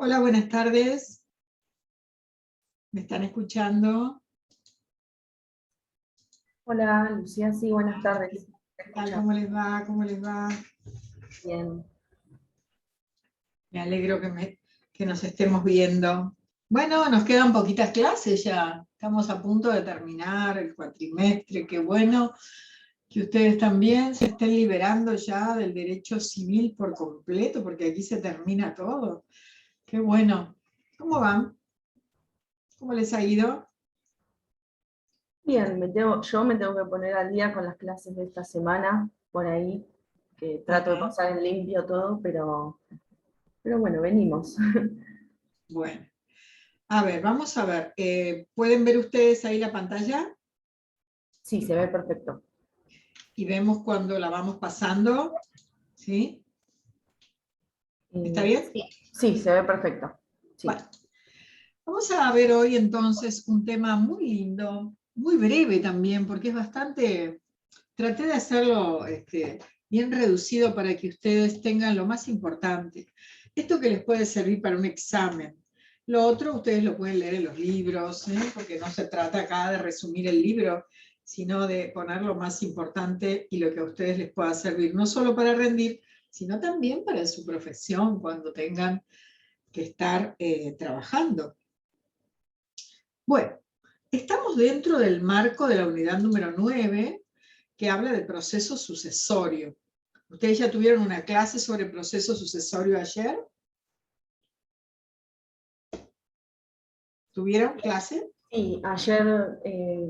Hola, buenas tardes. ¿Me están escuchando? Hola, Lucía, sí, buenas tardes. ¿Qué tal? ¿Cómo les va? ¿Cómo les va? Bien. Me alegro que nos estemos viendo. Bueno, nos quedan poquitas clases ya. Estamos a punto de terminar el cuatrimestre. Qué bueno que ustedes también se estén liberando ya del derecho civil por completo, porque aquí se termina todo. Qué bueno. ¿Cómo van? ¿Cómo les ha ido? Bien, yo me tengo que poner al día con las clases de esta semana, por ahí, que trato de Ajá. pasar en limpio todo, pero bueno, venimos. Bueno. A ver, vamos a ver. ¿Pueden ver ustedes ahí la pantalla? Sí, se ve perfecto. Y vemos cuando la vamos pasando, ¿sí? ¿Está bien? Sí, sí, se ve perfecto. Sí. Bueno, vamos a ver hoy entonces un tema muy lindo, muy breve también, porque es bastante, traté de hacerlo bien reducido para que ustedes tengan lo más importante. Esto que les puede servir para un examen. Lo otro ustedes lo pueden leer en los libros, ¿eh? Porque no se trata acá de resumir el libro, sino de poner lo más importante y lo que a ustedes les pueda servir, no solo para rendir, sino también para su profesión, cuando tengan que estar trabajando. Bueno, estamos dentro del marco de la unidad número 9, que habla de proceso sucesorio. ¿Ustedes ya tuvieron una clase sobre proceso sucesorio ayer? ¿Tuvieron clase? Sí, ayer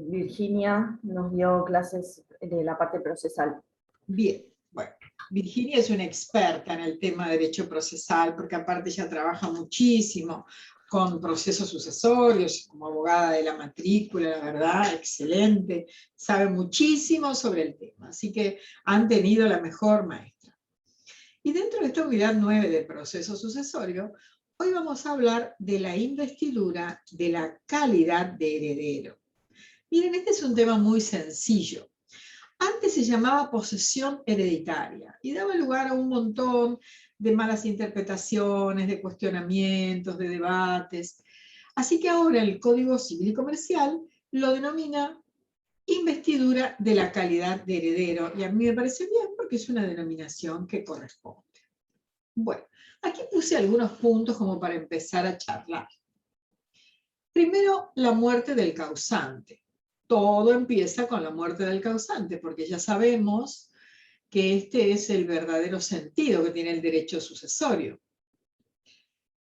Virginia nos dio clases de la parte procesal. Bien, bueno. Virginia es una experta en el tema de derecho procesal, porque aparte ella trabaja muchísimo con procesos sucesorios, como abogada de la matrícula, la verdad, excelente, sabe muchísimo sobre el tema, así que han tenido la mejor maestra. Y dentro de esta unidad 9 de proceso sucesorio, hoy vamos a hablar de la investidura de la calidad de heredero. Miren, este es un tema muy sencillo. Antes se llamaba posesión hereditaria y daba lugar a un montón de malas interpretaciones, de cuestionamientos, de debates. Así que ahora el Código Civil y Comercial lo denomina investidura de la calidad de heredero, y a mí me parece bien porque es una denominación que corresponde. Bueno, aquí puse algunos puntos como para empezar a charlar. Primero, la muerte del causante. Todo empieza con la muerte del causante, porque ya sabemos que este es el verdadero sentido que tiene el derecho sucesorio.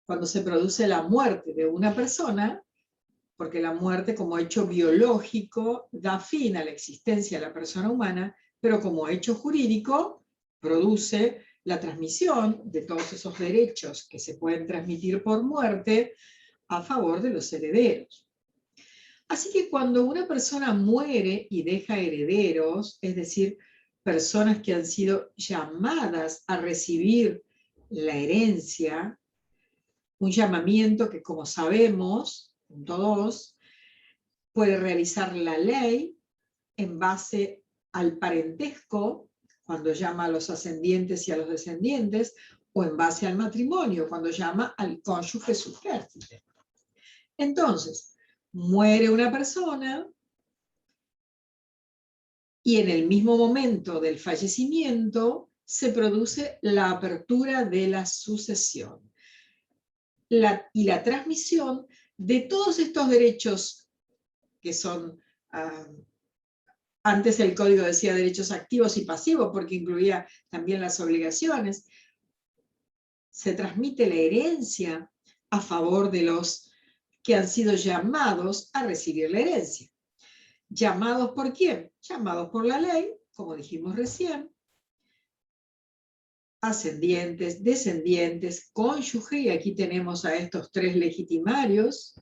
Cuando se produce la muerte de una persona, porque la muerte como hecho biológico da fin a la existencia de la persona humana, pero como hecho jurídico produce la transmisión de todos esos derechos que se pueden transmitir por muerte a favor de los herederos. Así que cuando una persona muere y deja herederos, es decir, personas que han sido llamadas a recibir la herencia, un llamamiento que, como sabemos, punto 2, puede realizar la ley en base al parentesco, cuando llama a los ascendientes y a los descendientes, o en base al matrimonio, cuando llama al cónyuge subgércite. Entonces, muere una persona y en el mismo momento del fallecimiento se produce la apertura de la sucesión y la transmisión de todos estos derechos que son, antes el código decía derechos activos y pasivos porque incluía también las obligaciones. Se transmite la herencia a favor de los que han sido llamados a recibir la herencia. ¿Llamados por quién? Llamados por la ley, como dijimos recién, ascendientes, descendientes, cónyuge, y aquí tenemos a estos tres legitimarios,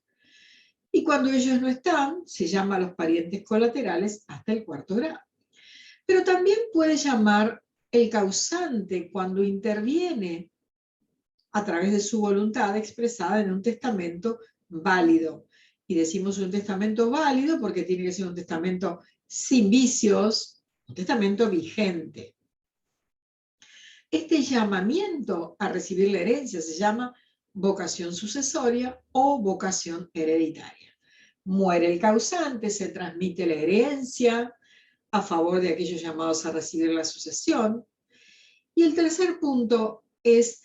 y cuando ellos no están, se llama a los parientes colaterales hasta el cuarto grado. Pero también puede llamar el causante cuando interviene a través de su voluntad expresada en un testamento válido. Y decimos un testamento válido porque tiene que ser un testamento sin vicios, un testamento vigente. Este llamamiento a recibir la herencia se llama vocación sucesoria o vocación hereditaria. Muere el causante, se transmite la herencia a favor de aquellos llamados a recibir la sucesión. Y el tercer punto es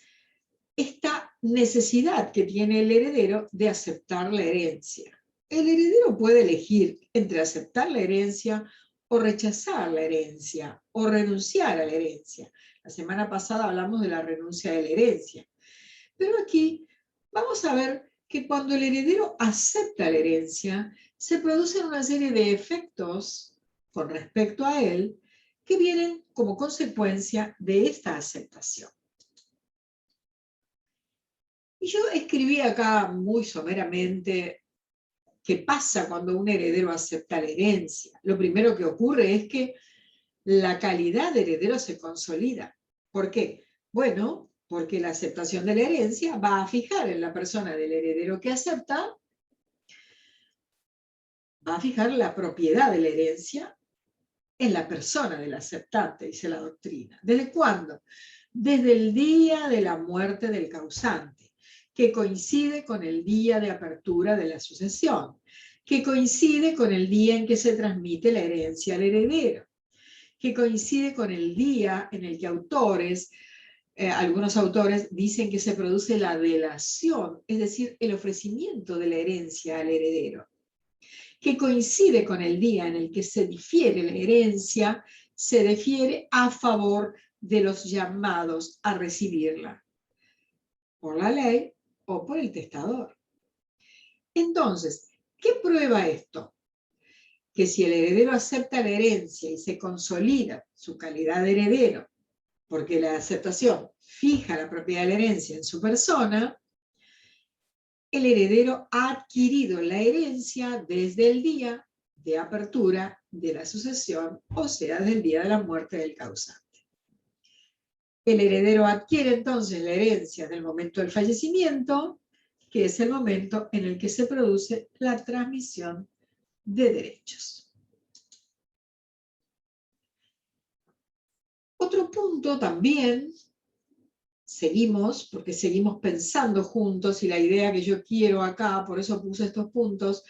esta necesidad que tiene el heredero de aceptar la herencia. El heredero puede elegir entre aceptar la herencia o rechazar la herencia o renunciar a la herencia. La semana pasada hablamos de la renuncia de la herencia. Pero aquí vamos a ver que cuando el heredero acepta la herencia, se producen una serie de efectos con respecto a él que vienen como consecuencia de esta aceptación. Y yo escribí acá muy someramente qué pasa cuando un heredero acepta la herencia. Lo primero que ocurre es que la calidad de heredero se consolida. ¿Por qué? Bueno, porque la aceptación de la herencia va a fijar en la persona del heredero que acepta, va a fijar la propiedad de la herencia en la persona del aceptante, dice la doctrina. ¿Desde cuándo? Desde el día de la muerte del causante, que coincide con el día de apertura de la sucesión, que coincide con el día en que se transmite la herencia al heredero, que coincide con el día en el que algunos autores dicen que se produce la delación, es decir, el ofrecimiento de la herencia al heredero, que coincide con el día en el que se difiere la herencia, se difiere a favor de los llamados a recibirla, por la ley o por el testador. Entonces, ¿qué prueba esto? Que si el heredero acepta la herencia y se consolida su calidad de heredero, porque la aceptación fija la propiedad de la herencia en su persona, el heredero ha adquirido la herencia desde el día de apertura de la sucesión, o sea, desde el día de la muerte del causante. El heredero adquiere entonces la herencia en el momento del fallecimiento, que es el momento en el que se produce la transmisión de derechos. Otro punto también, porque seguimos pensando juntos, y la idea que yo quiero acá, por eso puse estos puntos,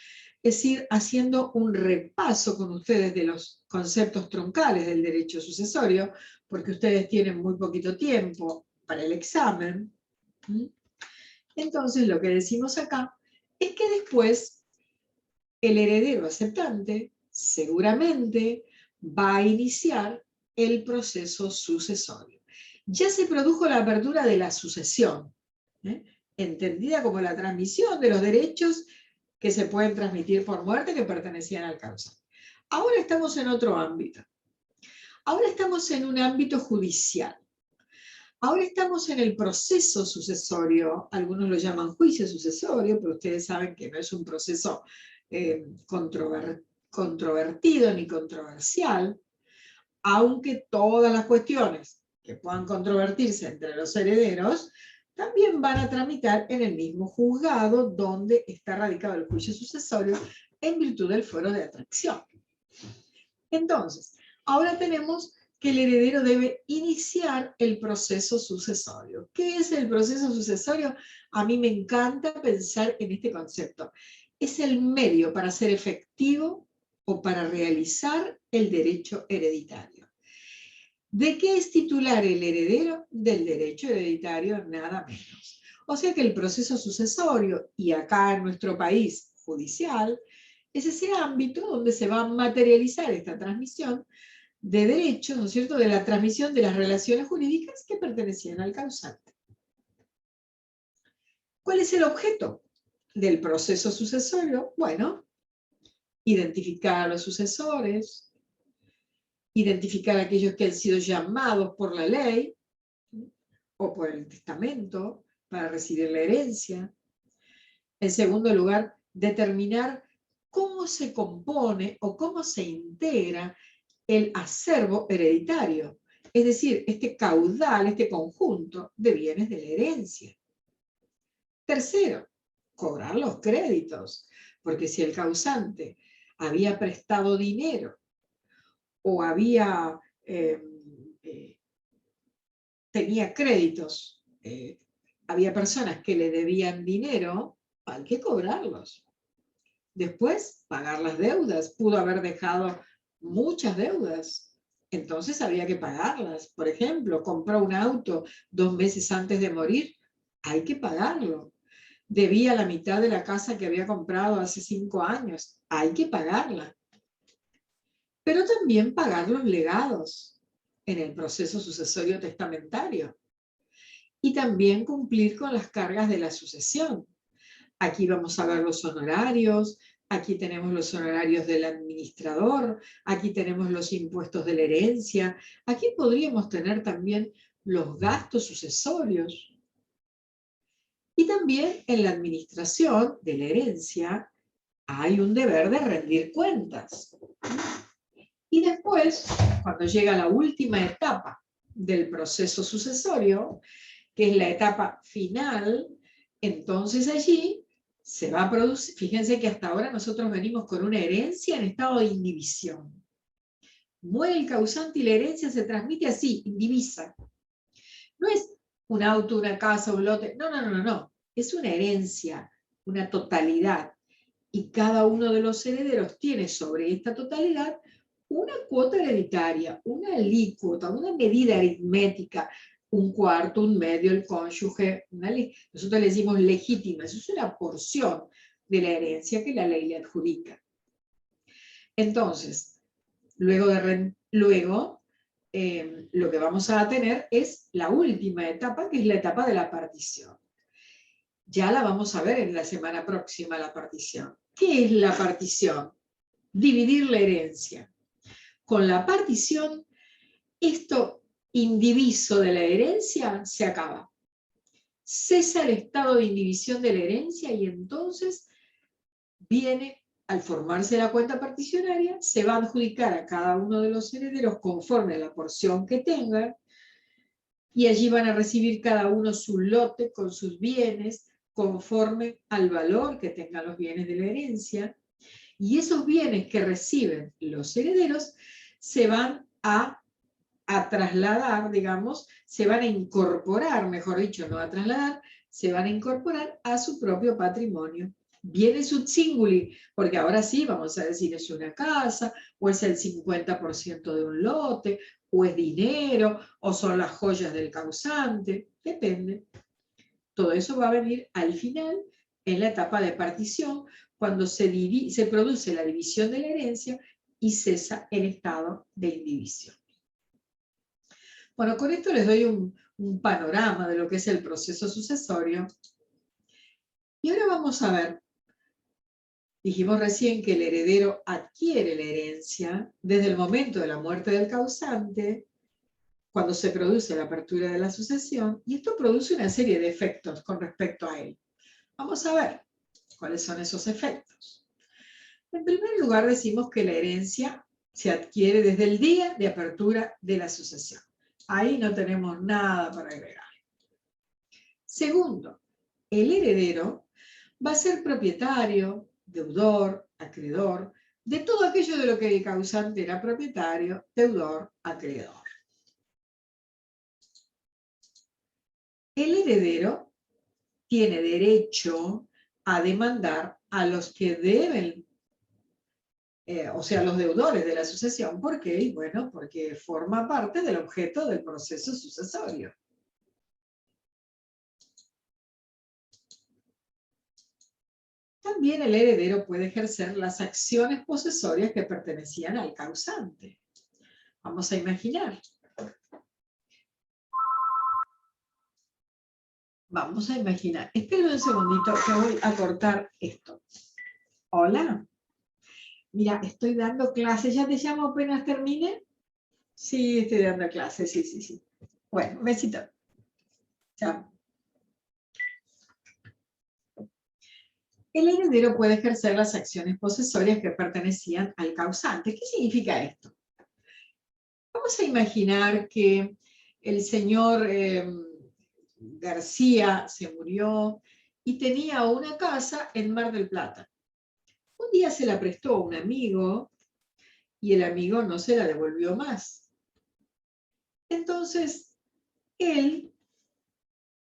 es ir haciendo un repaso con ustedes de los conceptos troncales del derecho sucesorio, porque ustedes tienen muy poquito tiempo para el examen. Entonces, lo que decimos acá es que después el heredero aceptante seguramente va a iniciar el proceso sucesorio. Ya se produjo la apertura de la sucesión, entendida como la transmisión de los derechos que se pueden transmitir por muerte que pertenecían al causante. Ahora estamos en otro ámbito. Ahora estamos en un ámbito judicial. Ahora estamos en el proceso sucesorio. Algunos lo llaman juicio sucesorio, pero ustedes saben que no es un proceso controvertido ni controversial, aunque todas las cuestiones que puedan controvertirse entre los herederos también van a tramitar en el mismo juzgado donde está radicado el juicio sucesorio en virtud del fuero de atracción. Entonces, ahora tenemos que el heredero debe iniciar el proceso sucesorio. ¿Qué es el proceso sucesorio? A mí me encanta pensar en este concepto. Es el medio para hacer efectivo o para realizar el derecho hereditario. ¿De qué es titular el heredero? Del derecho hereditario, nada menos. O sea que el proceso sucesorio, y acá en nuestro país judicial, es ese ámbito donde se va a materializar esta transmisión de derechos, ¿no es cierto?, de la transmisión de las relaciones jurídicas que pertenecían al causante. ¿Cuál es el objeto del proceso sucesorio? Bueno, identificar a los sucesores, identificar a aquellos que han sido llamados por la ley o por el testamento para recibir la herencia. En segundo lugar, determinar cómo se compone o cómo se integra el acervo hereditario, es decir, este caudal, este conjunto de bienes de la herencia. Tercero, cobrar los créditos, porque si el causante había prestado dinero o tenía créditos había personas que le debían dinero, hay que cobrarlos. Después, pagar las deudas. Pudo haber dejado muchas deudas. Entonces había que pagarlas. Por ejemplo, compró un auto 2 meses antes de morir. Hay que pagarlo. Debía la mitad de la casa que había comprado hace 5 años. Hay que pagarla. Pero también pagar los legados en el proceso sucesorio testamentario. Y también cumplir con las cargas de la sucesión. Aquí vamos a ver los honorarios, aquí tenemos los honorarios del administrador, aquí tenemos los impuestos de la herencia, aquí podríamos tener también los gastos sucesorios. Y también en la administración de la herencia hay un deber de rendir cuentas. Y después, cuando llega la última etapa del proceso sucesorio, que es la etapa final, entonces allí se va a producir, fíjense que hasta ahora nosotros venimos con una herencia en estado de indivisión. Muere el causante y la herencia se transmite así, indivisa. No es un auto, una casa, un lote, no. Es una herencia, una totalidad. Y cada uno de los herederos tiene sobre esta totalidad una cuota hereditaria, una alícuota, una medida aritmética, un cuarto, un medio, el cónyuge, nosotros le decimos legítima, eso es una porción de la herencia que la ley le adjudica. Entonces, luego lo que vamos a tener es la última etapa, que es la etapa de la partición. Ya la vamos a ver en la semana próxima, la partición. ¿Qué es la partición? Dividir la herencia. Con la partición, esto indiviso de la herencia se acaba. Cesa el estado de indivisión de la herencia y entonces viene, al formarse la cuenta particionaria, se va a adjudicar a cada uno de los herederos conforme a la porción que tengan y allí van a recibir cada uno su lote con sus bienes conforme al valor que tengan los bienes de la herencia. Y esos bienes que reciben los herederos se van a trasladar, digamos, se van a incorporar, mejor dicho, no a trasladar, se van a incorporar a su propio patrimonio. Viene sub singuli, porque ahora sí vamos a decir es una casa, o es el 50% de un lote, o es dinero, o son las joyas del causante, depende. Todo eso va a venir al final, en la etapa de partición, cuando se produce la división de la herencia y cesa el estado de indivisión. Bueno, con esto les doy un panorama de lo que es el proceso sucesorio. Y ahora vamos a ver, dijimos recién que el heredero adquiere la herencia desde el momento de la muerte del causante, cuando se produce la apertura de la sucesión, y esto produce una serie de efectos con respecto a él. Vamos a ver cuáles son esos efectos. En primer lugar, decimos que la herencia se adquiere desde el día de apertura de la sucesión. Ahí no tenemos nada para agregar. Segundo, el heredero va a ser propietario, deudor, acreedor, de todo aquello de lo que el causante era propietario, deudor, acreedor. El heredero tiene derecho a demandar a los que deben, o sea, los deudores de la sucesión. ¿Por qué? Bueno, porque forma parte del objeto del proceso sucesorio. También el heredero puede ejercer las acciones posesorias que pertenecían al causante. Vamos a imaginar. Vamos a imaginar. Espera un segundito que voy a cortar esto. Hola. Mira, estoy dando clases. ¿Ya te llamo apenas termine? Sí, estoy dando clases. Sí. Bueno, un besito. Chao. El heredero puede ejercer las acciones posesorias que pertenecían al causante. ¿Qué significa esto? Vamos a imaginar que el señor García se murió y tenía una casa en Mar del Plata. Un día se la prestó a un amigo y el amigo no se la devolvió más. Entonces, él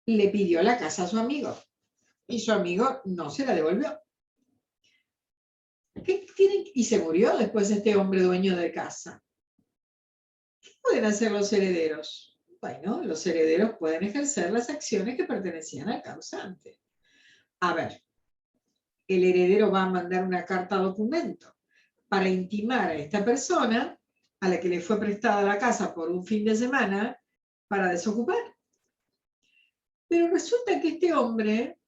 le pidió la casa a su amigo y su amigo no se la devolvió. Y se murió después este hombre dueño de casa. ¿Qué pueden hacer los herederos? Bueno, los herederos pueden ejercer las acciones que pertenecían al causante. A ver, el heredero va a mandar una carta documento para intimar a esta persona a la que le fue prestada la casa por un fin de semana para desocupar. Pero resulta que este hombre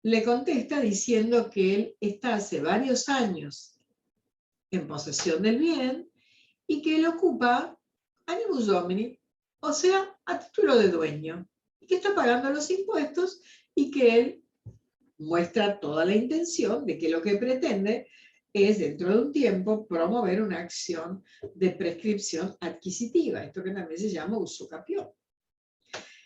le contesta diciendo que él está hace varios años en posesión del bien y que él ocupa animus domini, o sea, a título de dueño, y que está pagando los impuestos y que él muestra toda la intención de que lo que pretende es, dentro de un tiempo, promover una acción de prescripción adquisitiva, esto que también se llama usucapión.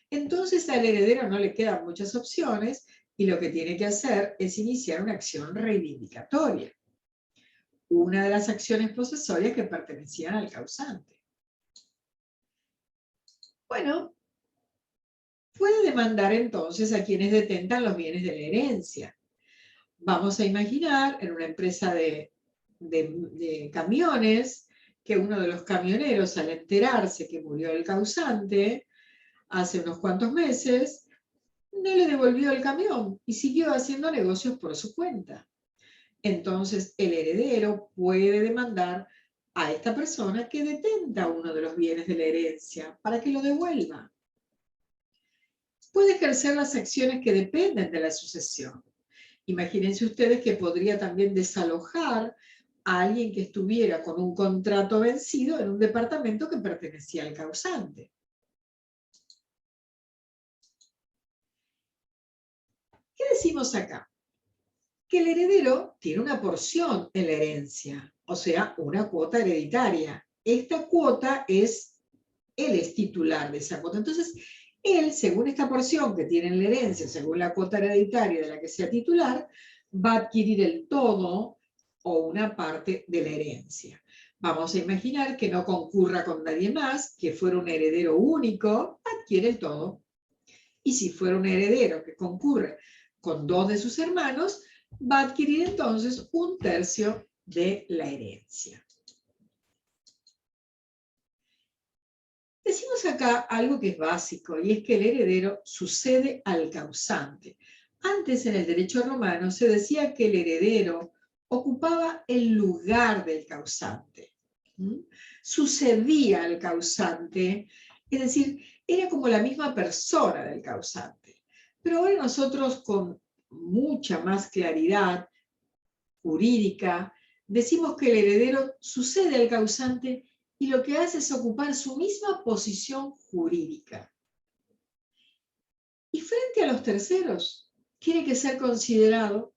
Entonces al heredero no le quedan muchas opciones y lo que tiene que hacer es iniciar una acción reivindicatoria, una de las acciones posesorias que pertenecían al causante. Bueno, puede demandar entonces a quienes detentan los bienes de la herencia. Vamos a imaginar en una empresa de camiones que uno de los camioneros, al enterarse que murió el causante hace unos cuantos meses, no le devolvió el camión y siguió haciendo negocios por su cuenta. Entonces el heredero puede demandar a esta persona que detenta uno de los bienes de la herencia para que lo devuelva. Puede ejercer las acciones que dependen de la sucesión. Imagínense ustedes que podría también desalojar a alguien que estuviera con un contrato vencido en un departamento que pertenecía al causante. ¿Qué decimos acá? Que el heredero tiene una porción en la herencia, o sea, una cuota hereditaria. Esta cuota él es titular de esa cuota. Entonces, él, según esta porción que tiene en la herencia, según la cuota hereditaria de la que sea titular, va a adquirir el todo o una parte de la herencia. Vamos a imaginar que no concurra con nadie más, que fuera un heredero único, adquiere el todo. Y si fuera un heredero que concurre con dos de sus hermanos, va a adquirir entonces 1/3 de la herencia. Decimos acá algo que es básico, y es que el heredero sucede al causante. Antes, en el derecho romano, se decía que el heredero ocupaba el lugar del causante. Sucedía al causante, es decir, era como la misma persona del causante. Pero ahora nosotros, con mucha más claridad jurídica, decimos que el heredero sucede al causante y lo que hace es ocupar su misma posición jurídica. Y frente a los terceros, tiene que ser considerado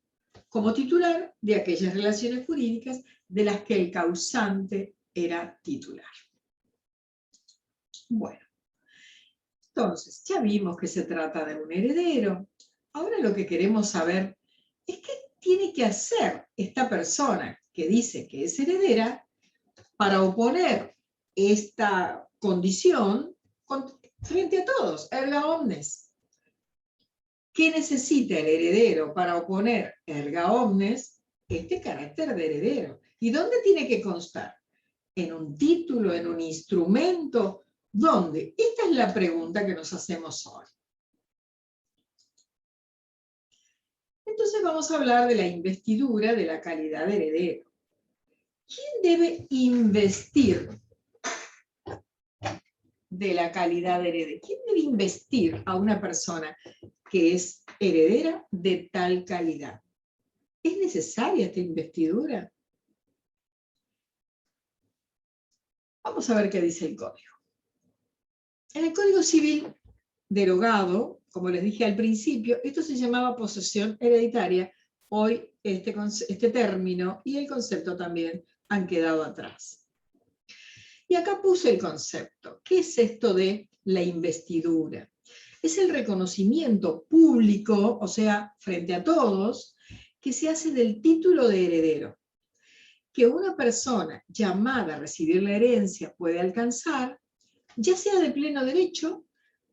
como titular de aquellas relaciones jurídicas de las que el causante era titular. Bueno, entonces ya vimos que se trata de un heredero. Ahora lo que queremos saber es qué tiene que hacer esta persona que dice que es heredera para oponer esta condición frente a todos, erga omnes. ¿Qué necesita el heredero para oponer erga omnes este carácter de heredero? ¿Y dónde tiene que constar? ¿En un título, en un instrumento? ¿Dónde? Esta es la pregunta que nos hacemos hoy. Entonces vamos a hablar de la investidura de la calidad de heredero. ¿Quién debe investir de la calidad de heredero? ¿Quién debe investir a una persona que es heredera de tal calidad? ¿Es necesaria esta investidura? Vamos a ver qué dice el Código. En el Código Civil derogado, como les dije al principio, esto se llamaba posesión hereditaria. Hoy este término y el concepto también han quedado atrás. Y acá puse el concepto. ¿Qué es esto de la investidura? Es el reconocimiento público, o sea, frente a todos, que se hace del título de heredero, que una persona llamada a recibir la herencia puede alcanzar, ya sea de pleno derecho,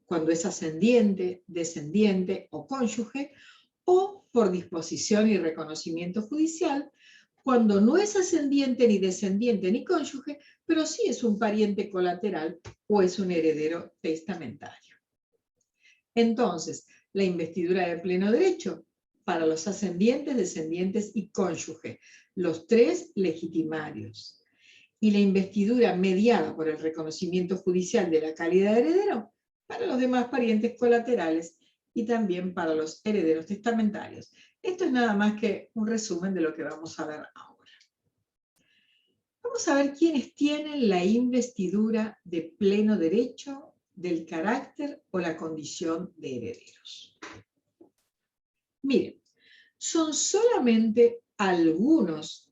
cuando es ascendiente, descendiente o cónyuge, o por disposición y reconocimiento judicial, cuando no es ascendiente ni descendiente ni cónyuge, pero sí es un pariente colateral o es un heredero testamentario. Entonces, la investidura de pleno derecho para los ascendientes, descendientes y cónyuge, los tres legitimarios. Y la investidura mediada por el reconocimiento judicial de la calidad de heredero para los demás parientes colaterales y también para los herederos testamentarios. Esto es nada más que un resumen de lo que vamos a ver ahora. Vamos a ver quiénes tienen la investidura de pleno derecho del carácter o la condición de herederos. Miren, son solamente algunos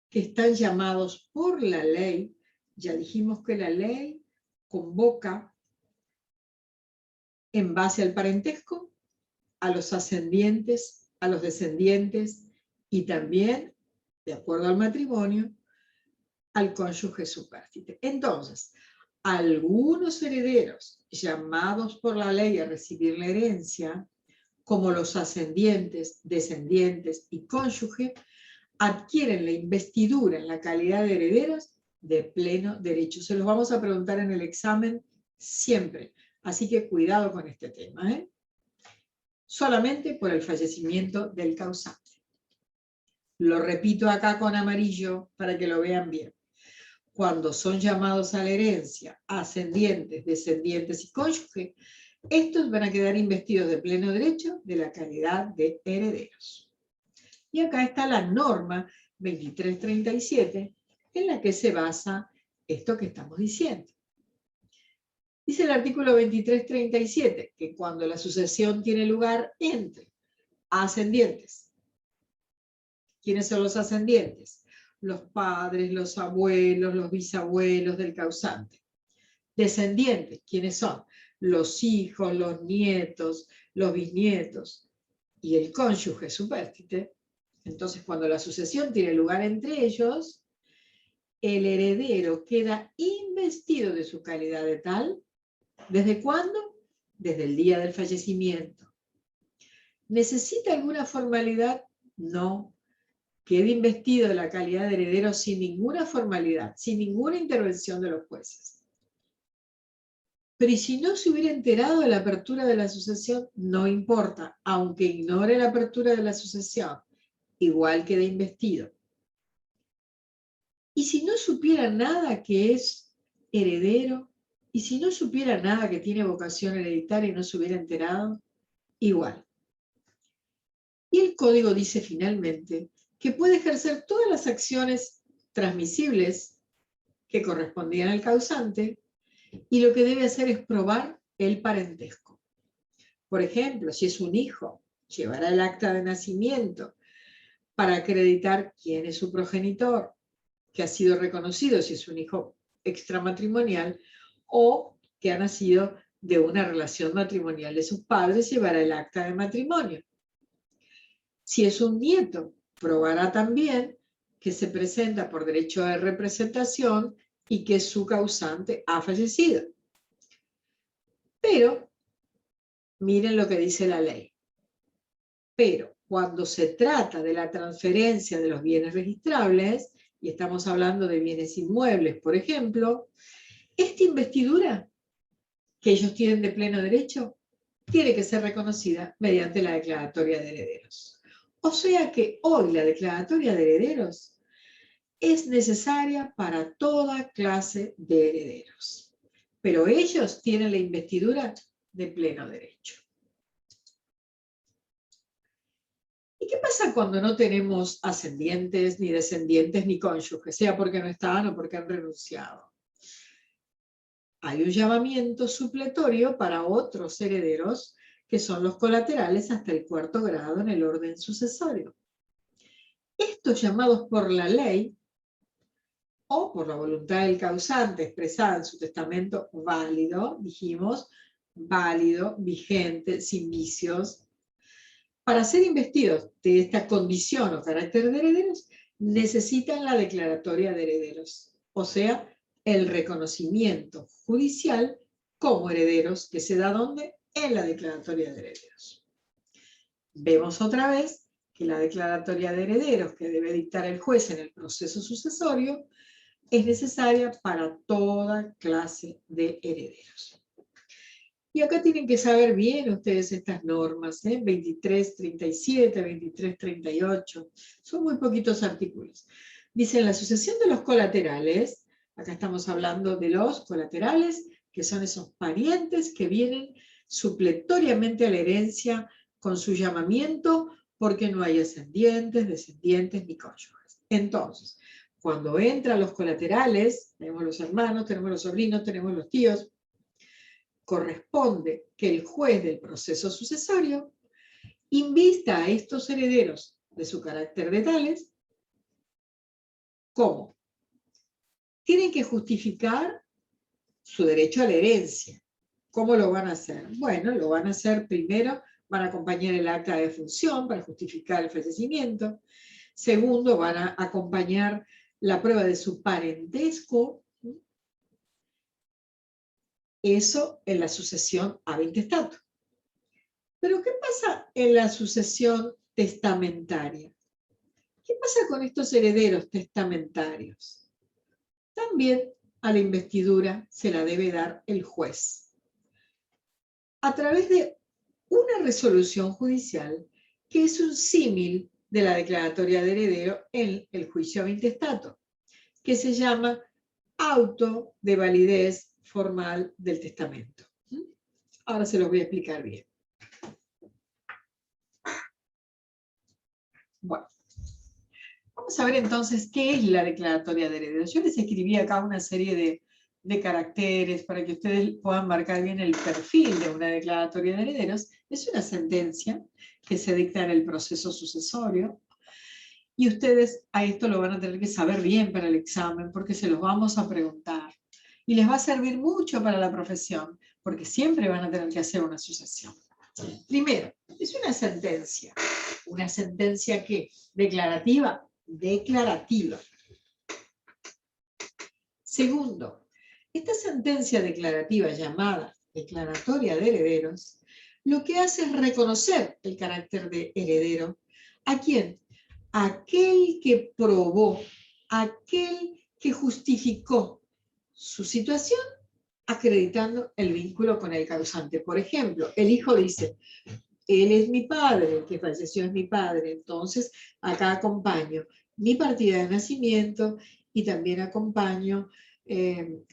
que están llamados por la ley. Ya dijimos que la ley convoca en base al parentesco a los ascendientes, a los descendientes y también, de acuerdo al matrimonio, al cónyuge supérstite. Entonces, algunos herederos llamados por la ley a recibir la herencia, como los ascendientes, descendientes y cónyuge, adquieren la investidura en la calidad de herederos de pleno derecho. Se los vamos a preguntar en el examen siempre, así que cuidado con este tema, ¿eh? Solamente por el fallecimiento del causante. Lo repito acá con amarillo para que lo vean bien. Cuando son llamados a la herencia ascendientes, descendientes y cónyuge, estos van a quedar investidos de pleno derecho de la calidad de herederos. Y acá está la norma 2337 en la que se basa esto que estamos diciendo. Dice el artículo 2337 que cuando la sucesión tiene lugar entre ascendientes, ¿quiénes son los ascendientes? Los padres, los abuelos, los bisabuelos del causante. Descendientes, ¿quiénes son? Los hijos, los nietos, los bisnietos y el cónyuge supérstite. Entonces, cuando la sucesión tiene lugar entre ellos, el heredero queda investido de su calidad de tal. ¿Desde cuándo? Desde el día del fallecimiento. ¿Necesita alguna formalidad? No. Queda investido de la calidad de heredero sin ninguna formalidad, sin ninguna intervención de los jueces. Pero ¿y si no se hubiera enterado de la apertura de la sucesión? No importa, aunque ignore la apertura de la sucesión, igual queda investido. ¿Y si no supiera nada que es heredero? ¿Y si no supiera nada que tiene vocación hereditaria y no se hubiera enterado? Igual. Y el código dice finalmente que puede ejercer todas las acciones transmisibles que correspondían al causante y lo que debe hacer es probar el parentesco. Por ejemplo, si es un hijo, llevará el acta de nacimiento para acreditar quién es su progenitor, que ha sido reconocido si es un hijo extramatrimonial o que ha nacido de una relación matrimonial de sus padres, llevará el acta de matrimonio. Si es un nieto, probará también que se presenta por derecho de representación y que su causante ha fallecido. Pero, miren lo que dice la ley. Pero cuando se trata de la transferencia de los bienes registrables, y estamos hablando de bienes inmuebles, por ejemplo, esta investidura que ellos tienen de pleno derecho tiene que ser reconocida mediante la declaratoria de herederos. O sea que hoy la declaratoria de herederos es necesaria para toda clase de herederos. Pero ellos tienen la investidura de pleno derecho. ¿Y qué pasa cuando no tenemos ascendientes, ni descendientes, ni cónyuges? Sea porque no estaban o porque han renunciado. Hay un llamamiento supletorio para otros herederos que son los colaterales hasta el 4º grado en el orden sucesorio. Estos llamados por la ley o por la voluntad del causante expresada en su testamento válido, dijimos, válido, vigente, sin vicios. Para ser investidos de esta condición o carácter de herederos, necesitan la declaratoria de herederos, o sea, el reconocimiento judicial como herederos, que se da ¿dónde? En la declaratoria de herederos. Vemos otra vez que la declaratoria de herederos que debe dictar el juez en el proceso sucesorio es necesaria para toda clase de herederos. Y acá tienen que saber bien ustedes estas normas, 2337, 2338, son muy poquitos artículos. Dicen la sucesión de los colaterales, acá estamos hablando de los colaterales, que son esos parientes que vienen supletoriamente a la herencia con su llamamiento porque no hay ascendientes, descendientes ni cónyuges. Entonces, cuando entran los colaterales, tenemos los hermanos, tenemos los sobrinos, tenemos los tíos, corresponde que el juez del proceso sucesorio invista a estos herederos de su carácter de tales, ¿cómo? Tienen que justificar su derecho a la herencia. ¿Cómo lo van a hacer? Bueno, lo van a hacer primero, van a acompañar el acta de función para justificar el fallecimiento. Segundo, van a acompañar la prueba de su parentesco. Eso en la sucesión ab intestato. Pero ¿qué pasa en la sucesión testamentaria? ¿Qué pasa con estos herederos testamentarios? También a la investidura se la debe dar el juez, a través de una resolución judicial que es un símil de la declaratoria de heredero en el juicio ab intestato, que se llama auto de validez formal del testamento. Ahora se los voy a explicar bien. Bueno, vamos a ver entonces qué es la declaratoria de herederos. Yo les escribí acá una serie de caracteres para que ustedes puedan marcar bien el perfil de una declaratoria de herederos. Es una sentencia que se dicta en el proceso sucesorio y ustedes a esto lo van a tener que saber bien para el examen porque se los vamos a preguntar. Y les va a servir mucho para la profesión porque siempre van a tener que hacer una sucesión. Primero, es una sentencia. ¿Una sentencia qué? Declarativa. Declarativa. Segundo, esta sentencia declarativa llamada declaratoria de herederos, lo que hace es reconocer el carácter de heredero. ¿A quién? Aquel que probó, aquel que justificó su situación acreditando el vínculo con el causante. Por ejemplo, el hijo dice, él es mi padre, el que falleció es mi padre, entonces acá acompaño mi partida de nacimiento y también acompaño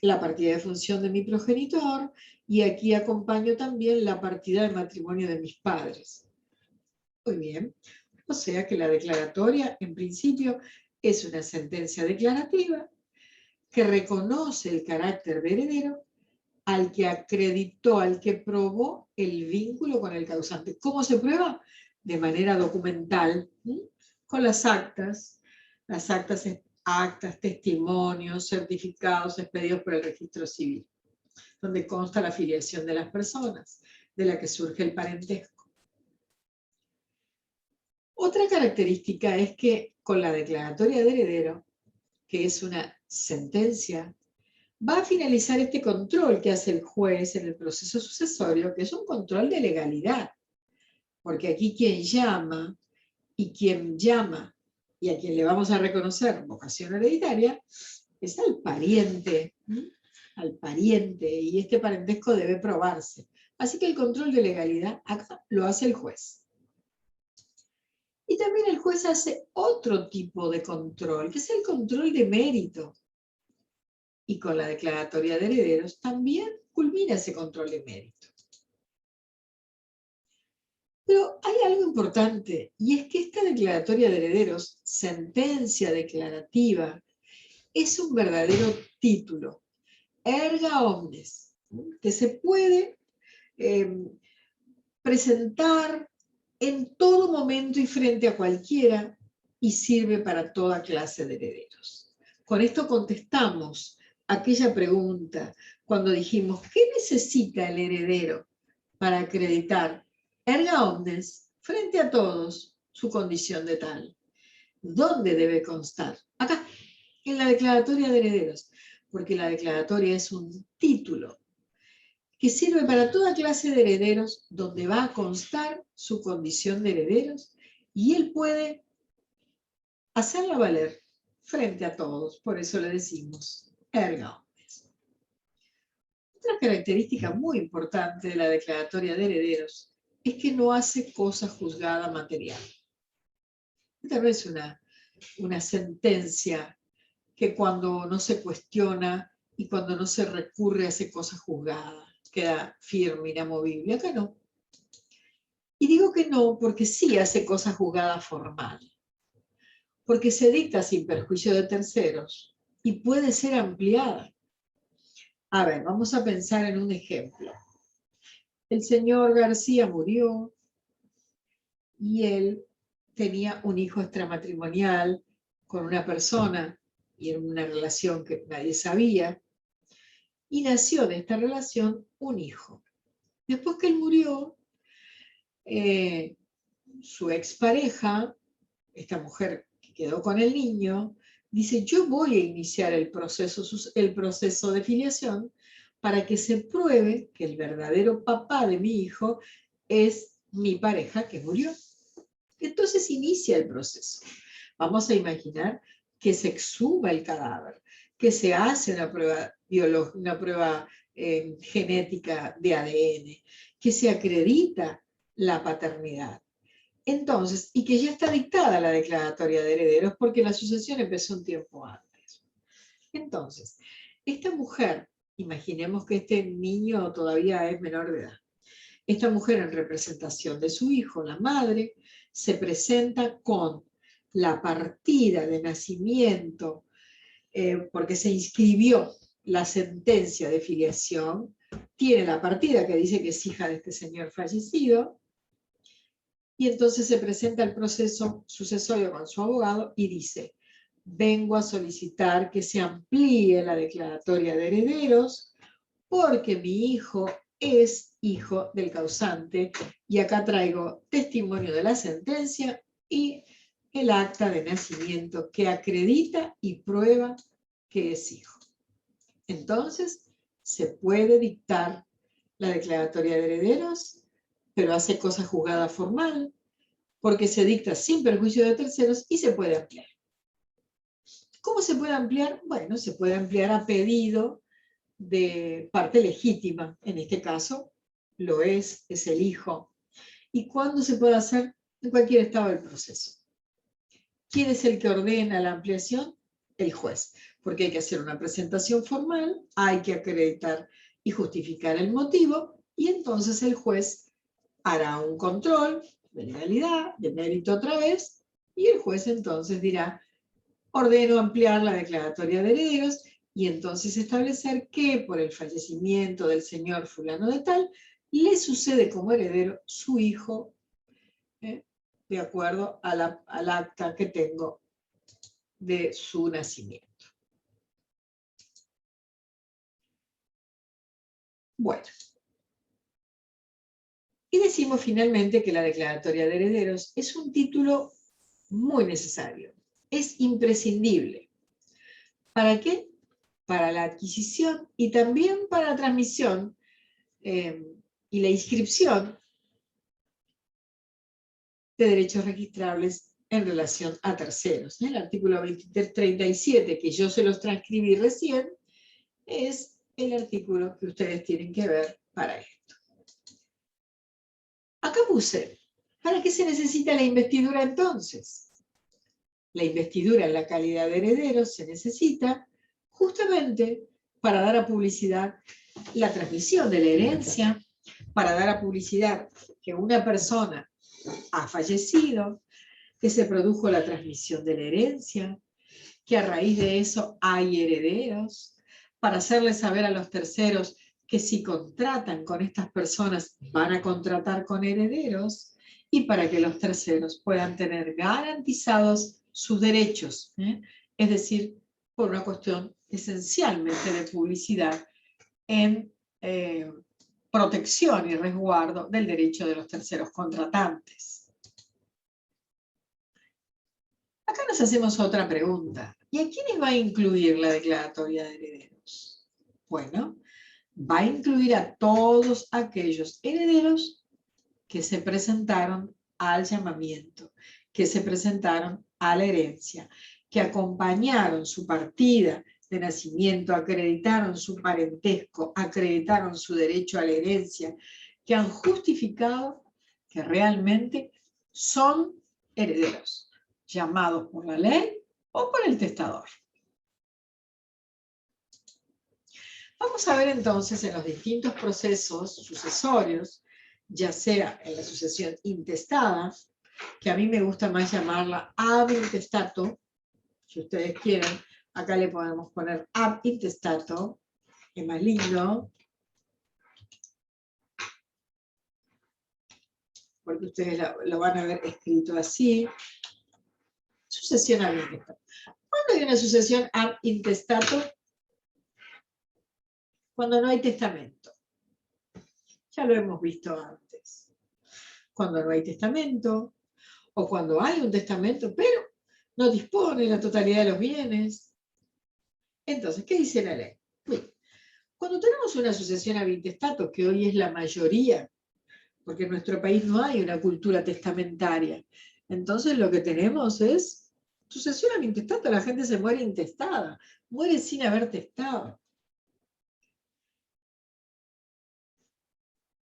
la partida de función de mi progenitor y aquí acompaño también la partida de matrimonio de mis padres. Muy bien, o sea que la declaratoria en principio es una sentencia declarativa que reconoce el carácter de heredero al que acreditó, al que probó el vínculo con el causante. ¿Cómo se prueba? De manera documental, con las actas, testimonios, certificados expedidos por el registro civil, donde consta la filiación de las personas, de la que surge el parentesco. Otra característica es que con la declaratoria de heredero, que es una sentencia, va a finalizar este control que hace el juez en el proceso sucesorio, que es un control de legalidad, porque aquí quien llama y quien llama y a quien le vamos a reconocer vocación hereditaria es al pariente, y este parentesco debe probarse. Así que el control de legalidad acá lo hace el juez. Y también el juez hace otro tipo de control, que es el control de mérito. Y con la declaratoria de herederos también culmina ese control de mérito. Pero hay algo importante, y es que esta declaratoria de herederos, sentencia declarativa, es un verdadero título, erga omnes, que se puede presentar en todo momento y frente a cualquiera, y sirve para toda clase de herederos. Con esto contestamos aquella pregunta cuando dijimos, ¿qué necesita el heredero para acreditar erga omnes frente a todos su condición de tal? ¿Dónde debe constar? Acá, en la declaratoria de herederos, porque la declaratoria es un título que sirve para toda clase de herederos, donde va a constar su condición de herederos y él puede hacerla valer frente a todos. Por eso le decimos erga omnes. Otra característica muy importante de la declaratoria de herederos es que no hace cosa juzgada material. Esta no es una sentencia que cuando no se cuestiona y cuando no se recurre hace cosa juzgada, queda firme, inamovible. Acá no. Y digo que no porque sí hace cosa juzgada formal, porque se dicta sin perjuicio de terceros y puede ser ampliada. A ver, vamos a pensar en un ejemplo. El señor García murió y él tenía un hijo extramatrimonial con una persona y en una relación que nadie sabía, y nació de esta relación un hijo. Después que él murió, su expareja, esta mujer que quedó con el niño, dice, yo voy a iniciar el proceso de filiación para que se pruebe que el verdadero papá de mi hijo es mi pareja que murió. Entonces inicia el proceso. Vamos a imaginar que se exhuma el cadáver, que se hace una prueba genética de ADN, que se acredita la paternidad. Entonces, y que ya está dictada la declaratoria de herederos porque la sucesión empezó un tiempo antes. Entonces, esta mujer, imaginemos que este niño todavía es menor de edad, esta mujer en representación de su hijo, la madre, se presenta con la partida de nacimiento, porque se inscribió la sentencia de filiación, tiene la partida que dice que es hija de este señor fallecido, y entonces se presenta el proceso sucesorio con su abogado y dice, vengo a solicitar que se amplíe la declaratoria de herederos porque mi hijo es hijo del causante y acá traigo testimonio de la sentencia y el acta de nacimiento que acredita y prueba que es hijo. Entonces, se puede dictar la declaratoria de herederos, pero hace cosa juzgada formal, porque se dicta sin perjuicio de terceros y se puede ampliar. ¿Cómo se puede ampliar? Bueno, se puede ampliar a pedido de parte legítima, en este caso lo es el hijo. ¿Y cuándo se puede hacer? En cualquier estado del proceso. ¿Quién es el que ordena la ampliación? El juez, porque hay que hacer una presentación formal, hay que acreditar y justificar el motivo, y entonces el juez hará un control de legalidad, de mérito otra vez, y el juez entonces dirá, ordeno ampliar la declaratoria de herederos, y entonces establecer que por el fallecimiento del señor fulano de tal, le sucede como heredero su hijo, de acuerdo al acta que tengo de su nacimiento. Bueno, y decimos finalmente que la declaratoria de herederos es un título muy necesario, es imprescindible. ¿Para qué? Para la adquisición y también para la transmisión y la inscripción de derechos registrables en relación a terceros. El artículo 2337, que yo se los transcribí recién, es el artículo que ustedes tienen que ver para esto. Acá puse, ¿para qué se necesita la investidura entonces? La investidura en la calidad de herederos se necesita justamente para dar a publicidad la transmisión de la herencia, para dar a publicidad que una persona ha fallecido, que se produjo la transmisión de la herencia, que a raíz de eso hay herederos, para hacerles saber a los terceros que si contratan con estas personas van a contratar con herederos y para que los terceros puedan tener garantizados sus derechos, es decir, por una cuestión esencialmente de publicidad en protección y resguardo del derecho de los terceros contratantes. Acá nos hacemos otra pregunta. ¿Y a quiénes va a incluir la declaratoria de herederos? Bueno, va a incluir a todos aquellos herederos que se presentaron al llamamiento, que se presentaron a la herencia, que acompañaron su partida de nacimiento, acreditaron su parentesco, acreditaron su derecho a la herencia, que han justificado que realmente son herederos, llamados por la ley o por el testador. Vamos a ver entonces en los distintos procesos sucesorios, ya sea en la sucesión intestada, que a mí me gusta más llamarla ab intestato, si ustedes quieren, acá le podemos poner ab intestato, es más lindo, porque ustedes lo van a ver escrito así, sucesión ab intestato. ¿Cuándo hay una sucesión ab intestato? Cuando no hay testamento. Ya lo hemos visto antes. Cuando no hay testamento, o cuando hay un testamento, pero no dispone la totalidad de los bienes. Entonces, ¿qué dice la ley? Bien, cuando tenemos una sucesión ab intestato, que hoy es la mayoría, porque en nuestro país no hay una cultura testamentaria, entonces lo que tenemos es sucesión ab intestato, la gente se muere intestada, muere sin haber testado.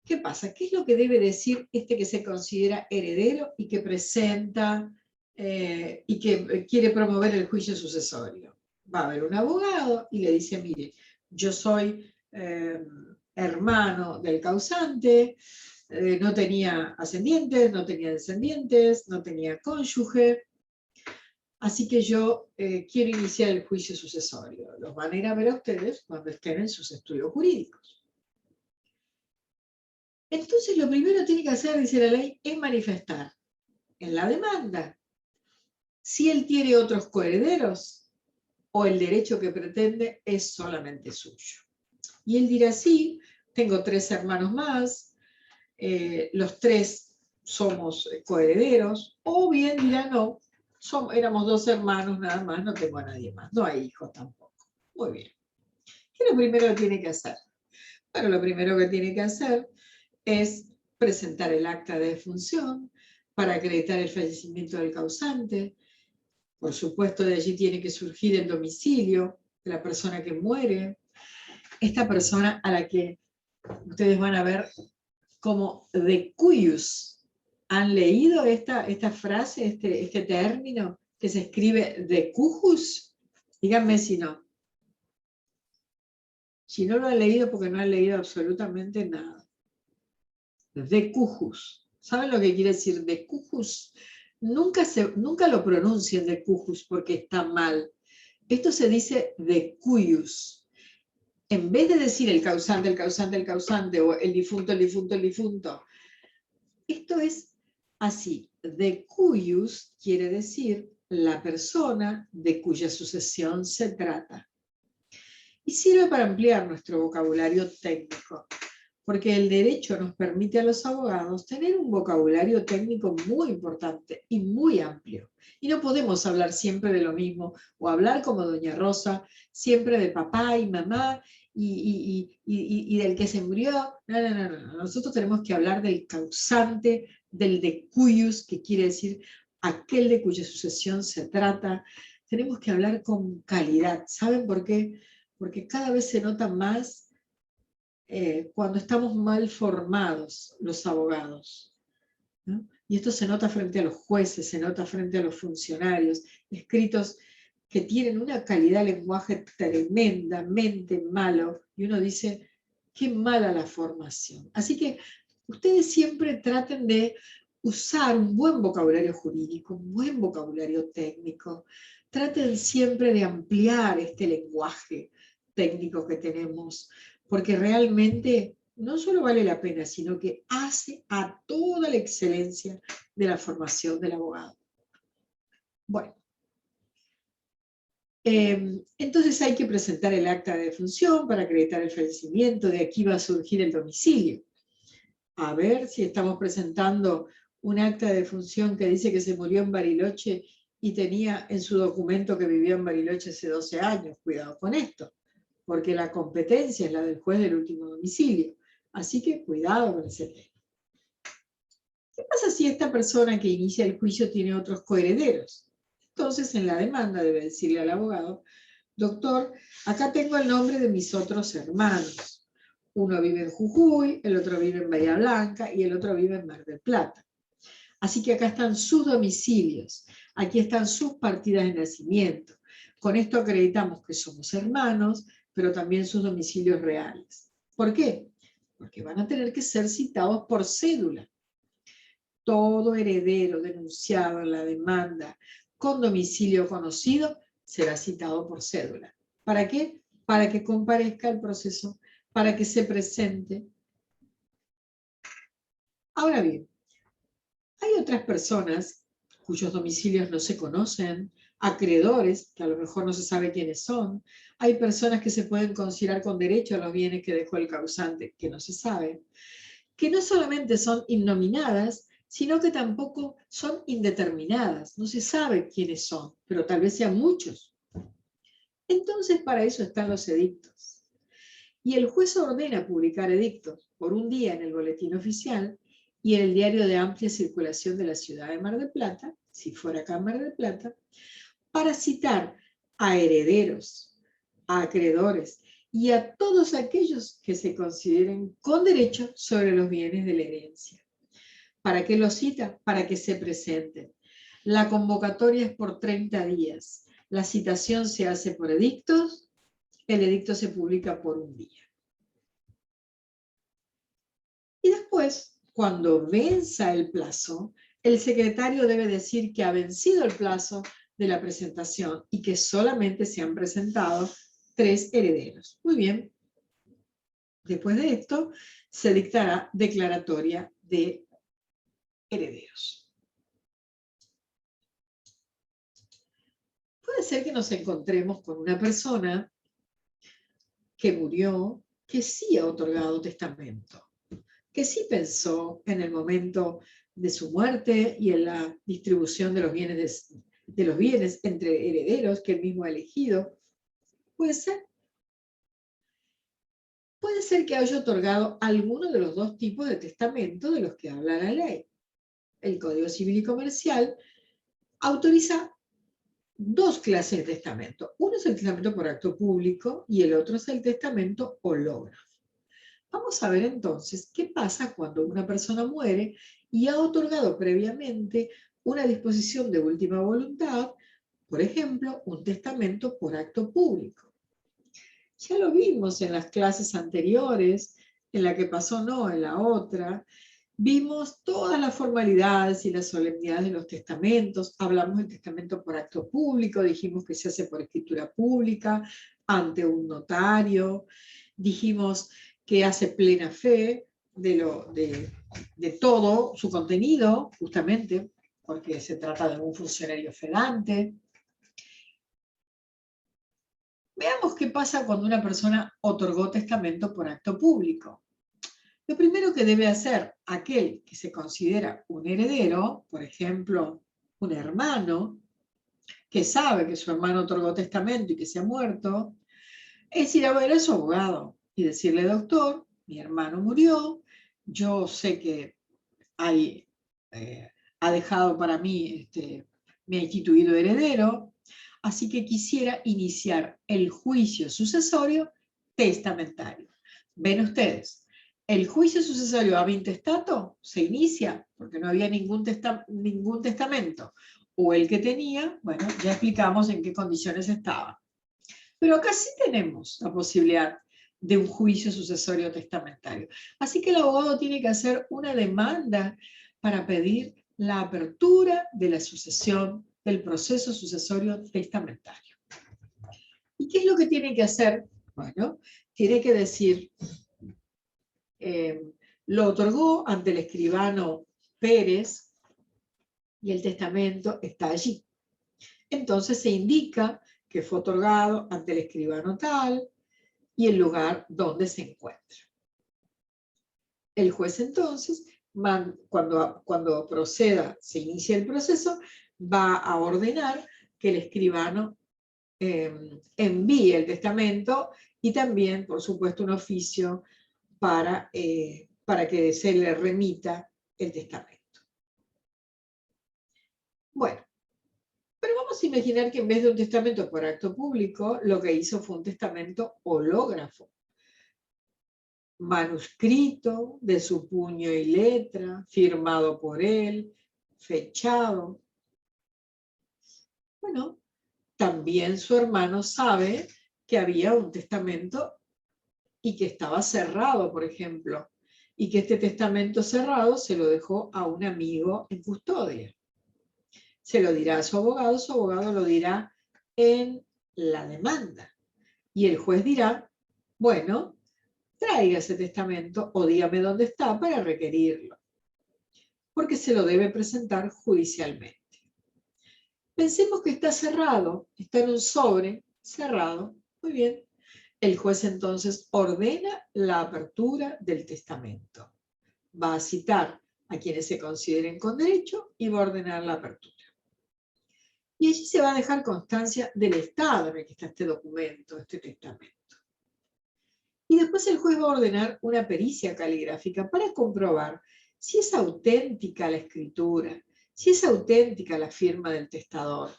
¿Qué pasa? ¿Qué es lo que debe decir este que se considera heredero y que presenta y que quiere promover el juicio sucesorio? Va a haber un abogado y le dice, mire, yo soy hermano del causante, no tenía ascendientes, no tenía descendientes, no tenía cónyuge, así que yo quiero iniciar el juicio sucesorio. Los van a ir a ver a ustedes cuando estén en sus estudios jurídicos. Entonces lo primero que tiene que hacer, dice la ley, es manifestar en la demanda si él tiene otros coherederos o el derecho que pretende es solamente suyo. Y él dirá, sí, tengo 3 hermanos más, los 3 somos coherederos, o bien dirá, no, éramos 2 hermanos nada más, no tengo a nadie más, no hay hijos tampoco. Muy bien. ¿Qué es lo primero que tiene que hacer? Bueno, lo primero que tiene que hacer es presentar el acta de defunción para acreditar el fallecimiento del causante. Por supuesto, de allí tiene que surgir el domicilio de la persona que muere. Esta persona a la que ustedes van a ver como de cuius. ¿Han leído esta frase, este término que se escribe de cujus? Díganme si no. Si no lo han leído, porque no han leído absolutamente nada. De cujus. ¿Saben lo que quiere decir de cujus? Nunca lo pronuncien de cujus porque está mal. Esto se dice de cuius. En vez de decir el causante, el causante, el causante, o el difunto, el difunto, el difunto. Esto es así. De cuius quiere decir la persona de cuya sucesión se trata. Y sirve para ampliar nuestro vocabulario técnico, porque el derecho nos permite a los abogados tener un vocabulario técnico muy importante y muy amplio. Y no podemos hablar siempre de lo mismo, o hablar como doña Rosa, siempre de papá y mamá, y del que se murió. No. Nosotros tenemos que hablar del causante, del de cuius, que quiere decir aquel de cuya sucesión se trata. Tenemos que hablar con calidad. ¿Saben por qué? Porque cada vez se nota más cuando estamos mal formados los abogados, ¿no? Y esto se nota frente a los jueces, se nota frente a los funcionarios, escritos que tienen una calidad de lenguaje tremendamente malo, y uno dice, qué mala la formación. Así que ustedes siempre traten de usar un buen vocabulario jurídico, un buen vocabulario técnico, traten siempre de ampliar este lenguaje técnico que tenemos, porque realmente no solo vale la pena, sino que hace a toda la excelencia de la formación del abogado. Bueno, entonces hay que presentar el acta de defunción para acreditar el fallecimiento, de aquí va a surgir el domicilio. A ver si estamos presentando un acta de defunción que dice que se murió en Bariloche y tenía en su documento que vivió en Bariloche hace 12 años, cuidado con esto. porque la competencia es la del juez del último domicilio. Así que cuidado con ese tema. ¿Qué pasa si esta persona que inicia el juicio tiene otros coherederos? Entonces, en la demanda debe decirle al abogado: doctor, acá tengo el nombre de mis otros hermanos. Uno vive en Jujuy, el otro vive en Bahía Blanca y el otro vive en Mar del Plata. Así que acá están sus domicilios, aquí están sus partidas de nacimiento. Con esto acreditamos que somos hermanos, pero también sus domicilios reales. ¿Por qué? Porque van a tener que ser citados por cédula. Todo heredero denunciado en la demanda con domicilio conocido será citado por cédula. ¿Para qué? Para que comparezca al proceso, para que se presente. Ahora bien, hay otras personas cuyos domicilios no se conocen, acreedores, que a lo mejor no se sabe quiénes son, hay personas que se pueden considerar con derecho a los bienes que dejó el causante, que no se sabe, que no solamente son innominadas, sino que tampoco son indeterminadas, no se sabe quiénes son, pero tal vez sean muchos. Entonces, para eso están los edictos. Y el juez ordena publicar edictos por un día en el boletín oficial y en el diario de amplia circulación de la ciudad de Mar del Plata, si fuera acá en Mar del Plata, para citar a herederos, a acreedores y a todos aquellos que se consideren con derecho sobre los bienes de la herencia. ¿Para qué los cita? Para que se presenten. La convocatoria es por 30 días. La citación se hace por edictos. El edicto se publica por un día. Y después, cuando venza el plazo, el secretario debe decir que ha vencido el plazo de la presentación y que solamente se han presentado 3 herederos. Muy bien. Después de esto, se dictará declaratoria de herederos. Puede ser que nos encontremos con una persona que murió, que sí ha otorgado testamento, que sí pensó en el momento de su muerte y en la distribución de los bienes entre herederos que él mismo ha elegido. Puede ser. Puede ser que haya otorgado alguno de los 2 tipos de testamento de los que habla la ley. El Código Civil y Comercial autoriza 2 clases de testamento. Uno es el testamento por acto público y el otro es el testamento hológrafo. Vamos a ver entonces qué pasa cuando una persona muere y ha otorgado previamente una disposición de última voluntad, por ejemplo, un testamento por acto público. Ya lo vimos en las clases anteriores, en la que pasó no, en la otra. Vimos todas las formalidades y las solemnidades de los testamentos. Hablamos del testamento por acto público, dijimos que se hace por escritura pública, ante un notario. Dijimos que hace plena fe de todo su contenido, justamente porque se trata de un funcionario fedante. Veamos qué pasa cuando una persona otorgó testamento por acto público. Lo primero que debe hacer aquel que se considera un heredero, por ejemplo, un hermano, que sabe que su hermano otorgó testamento y que se ha muerto, es ir a ver a su abogado y decirle: doctor, mi hermano murió, yo sé que ha dejado para mí, me ha instituido heredero, así que quisiera iniciar el juicio sucesorio testamentario. Ven ustedes, el juicio sucesorio ab intestato se inicia porque no había ningún testamento, o el que tenía, bueno, ya explicamos en qué condiciones estaba. Pero acá sí tenemos la posibilidad de un juicio sucesorio testamentario. Así que el abogado tiene que hacer una demanda para pedir la apertura de la sucesión, del proceso sucesorio testamentario. ¿Y qué es lo que tiene que hacer? Bueno, tiene que decir, lo otorgó ante el escribano Pérez y el testamento está allí. Entonces se indica que fue otorgado ante el escribano tal y el lugar donde se encuentra. El juez entonces, cuando proceda, se inicia el proceso, va a ordenar que el escribano envíe el testamento y también, por supuesto, un oficio para que se le remita el testamento. Bueno, pero vamos a imaginar que en vez de un testamento por acto público, lo que hizo fue un testamento hológrafo, manuscrito de su puño y letra, firmado por él, fechado. Bueno, también su hermano sabe que había un testamento y que estaba cerrado, por ejemplo, y que este testamento cerrado se lo dejó a un amigo en custodia. Se lo dirá a su abogado lo dirá en la demanda. Y el juez dirá, bueno, traiga ese testamento o dígame dónde está para requerirlo, porque se lo debe presentar judicialmente. Pensemos que está cerrado, está en un sobre cerrado, muy bien. El juez entonces ordena la apertura del testamento. Va a citar a quienes se consideren con derecho y va a ordenar la apertura. Y allí se va a dejar constancia del estado en el que está este documento, este testamento. Y después el juez va a ordenar una pericia caligráfica para comprobar si es auténtica la escritura, si es auténtica la firma del testador.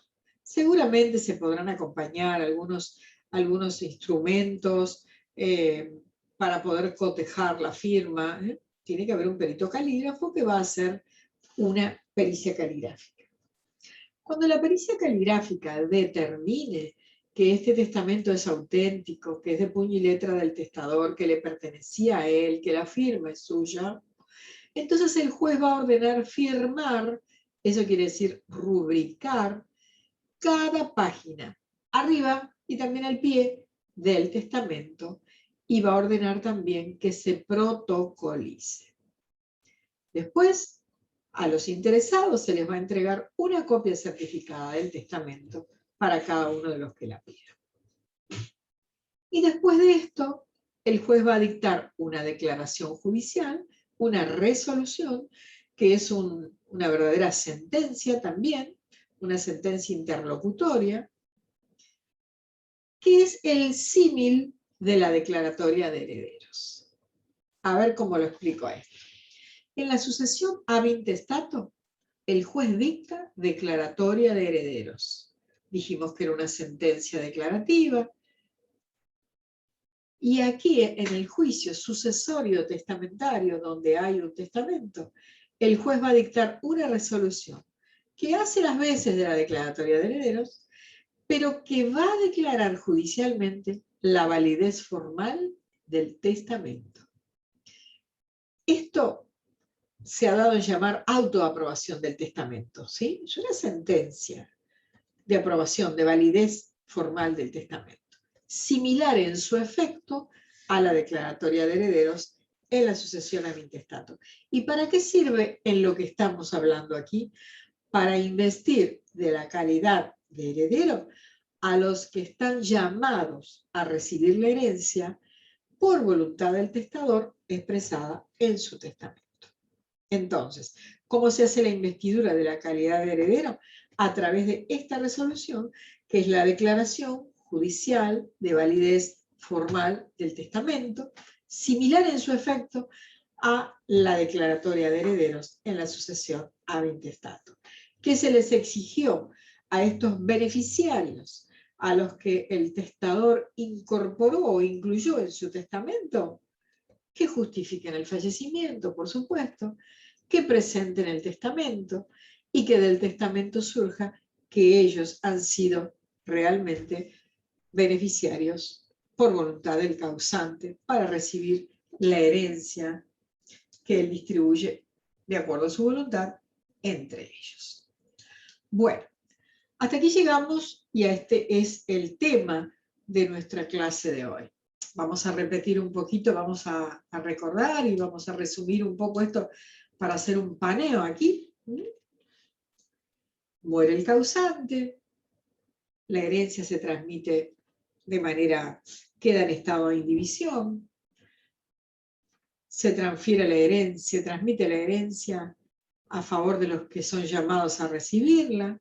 Seguramente se podrán acompañar algunos instrumentos para poder cotejar la firma. Tiene que haber un perito calígrafo que va a hacer una pericia caligráfica. Cuando la pericia caligráfica determine que este testamento es auténtico, que es de puño y letra del testador, que le pertenecía a él, que la firma es suya, entonces el juez va a ordenar firmar, eso quiere decir rubricar, cada página, arriba y también al pie del testamento, y va a ordenar también que se protocolice. Después, a los interesados se les va a entregar una copia certificada del testamento para cada uno de los que la pidan. Y después de esto, el juez va a dictar una declaración judicial, una resolución, que es una verdadera sentencia también, una sentencia interlocutoria, que es el símil de la declaratoria de herederos. A ver cómo lo explico a esto. En la sucesión ab intestato, el juez dicta declaratoria de herederos. Dijimos que era una sentencia declarativa. Y aquí, en el juicio sucesorio testamentario, donde hay un testamento, el juez va a dictar una resolución que hace las veces de la declaratoria de herederos, pero que va a declarar judicialmente la validez formal del testamento. Esto se ha dado en llamar autoaprobación del testamento, ¿sí? Es una sentencia de aprobación, de validez formal del testamento, similar en su efecto a la declaratoria de herederos en la sucesión ab intestato. ¿Y para qué sirve en lo que estamos hablando aquí? Para investir de la calidad de heredero a los que están llamados a recibir la herencia por voluntad del testador expresada en su testamento. Entonces, ¿cómo se hace la investidura de la calidad de heredero? A través de esta resolución, que es la declaración judicial de validez formal del testamento, similar en su efecto a la declaratoria de herederos en la sucesión ab intestato. ¿Qué se les exigió a estos beneficiarios, a los que el testador incorporó o incluyó en su testamento? Que justifiquen el fallecimiento, por supuesto, que presenten el testamento y que del testamento surja que ellos han sido realmente beneficiarios por voluntad del causante para recibir la herencia que él distribuye de acuerdo a su voluntad entre ellos. Bueno, hasta aquí llegamos y este es el tema de nuestra clase de hoy. Vamos a repetir un poquito, vamos a recordar y vamos a resumir un poco esto para hacer un paneo aquí. Muere el causante, la herencia se transmite de manera, queda en estado de indivisión, se transfiere la herencia, se transmite la herencia a favor de los que son llamados a recibirla.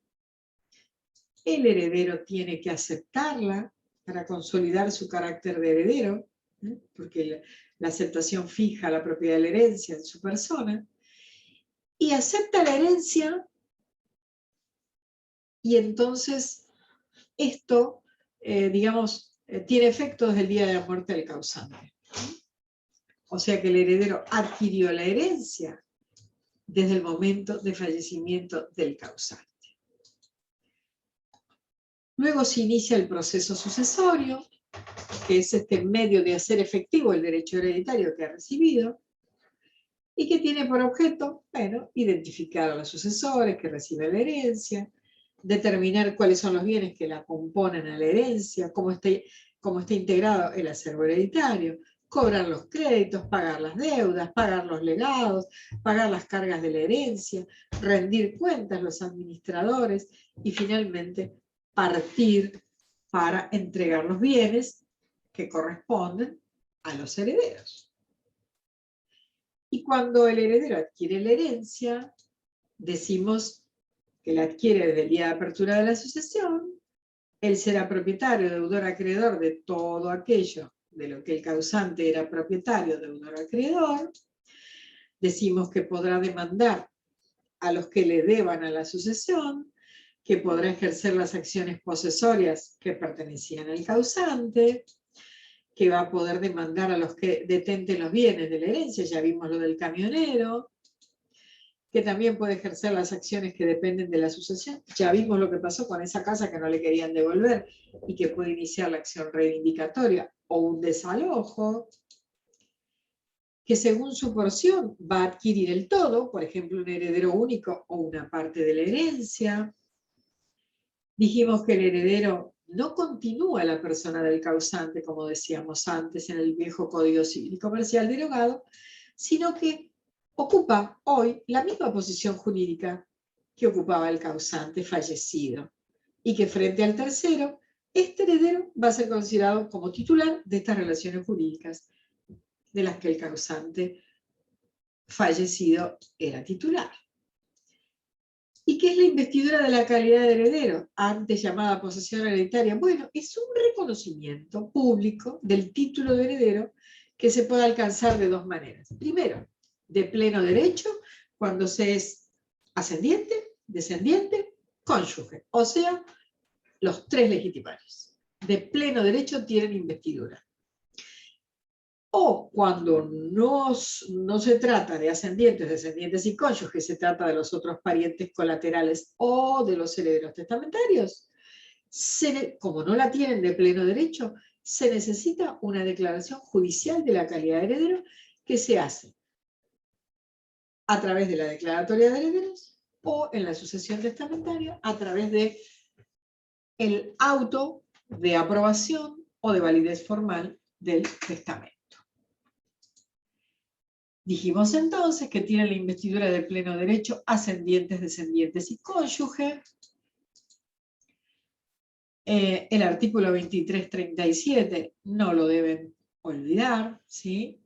el heredero tiene que aceptarla para consolidar su carácter de heredero, porque la aceptación fija la propiedad de la herencia en su persona, y acepta la herencia, y entonces esto, tiene efecto desde el día de la muerte del causante. O sea que el heredero adquirió la herencia desde el momento de fallecimiento del causante. Luego se inicia el proceso sucesorio, que es este medio de hacer efectivo el derecho hereditario que ha recibido, y que tiene por objeto, identificar a los sucesores que reciben la herencia, determinar cuáles son los bienes que la componen a la herencia, cómo está integrado el acervo hereditario, cobrar los créditos, pagar las deudas, pagar los legados, pagar las cargas de la herencia, rendir cuentas a los administradores y finalmente partir para entregar los bienes que corresponden a los herederos. Y cuando el heredero adquiere la herencia, decimos que la adquiere desde el día de apertura de la sucesión, él será propietario, deudor, acreedor de todo aquello de lo que el causante era propietario, deudor, acreedor. Decimos que podrá demandar a los que le deban a la sucesión, que podrá ejercer las acciones posesorias que pertenecían al causante, que va a poder demandar a los que detenten los bienes de la herencia, ya vimos lo del camionero, que también puede ejercer las acciones que dependen de la sucesión. Ya vimos lo que pasó con esa casa que no le querían devolver y que puede iniciar la acción reivindicatoria o un desalojo, que según su porción va a adquirir el todo, por ejemplo, un heredero único o una parte de la herencia. Dijimos que el heredero no continúa la persona del causante, como decíamos antes en el viejo Código Civil y Comercial derogado, sino que ocupa hoy la misma posición jurídica que ocupaba el causante fallecido, y que frente al tercero, este heredero va a ser considerado como titular de estas relaciones jurídicas de las que el causante fallecido era titular. ¿Y qué es la investidura de la calidad de heredero, antes llamada posesión hereditaria? Bueno, es un reconocimiento público del título de heredero que se puede alcanzar de dos maneras. Primero, de pleno derecho, cuando se es ascendiente, descendiente, cónyuge, o sea, los tres legitimarios. De pleno derecho tienen investidura. O cuando no se trata de ascendientes, descendientes y cónyuges, se trata de los otros parientes colaterales o de los herederos testamentarios, como no la tienen de pleno derecho, se necesita una declaración judicial de la calidad de heredero que se hace a través de la declaratoria de herederos o en la sucesión testamentaria a través de el auto de aprobación o de validez formal del testamento. Dijimos entonces que tiene la investidura de pleno derecho ascendientes, descendientes y cónyuge. El artículo 2337 no lo deben olvidar, ¿sí?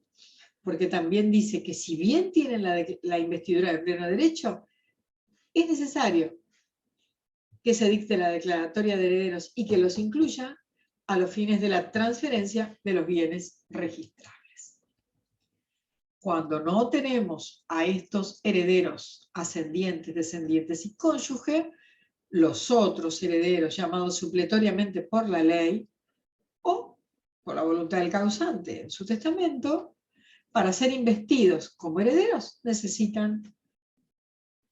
Porque también dice que si bien tienen la investidura de pleno derecho, es necesario que se dicte la declaratoria de herederos y que los incluya a los fines de la transferencia de los bienes registrables. Cuando no tenemos a estos herederos ascendientes, descendientes y cónyuge, los otros herederos llamados supletoriamente por la ley o por la voluntad del causante en su testamento, para ser investidos como herederos necesitan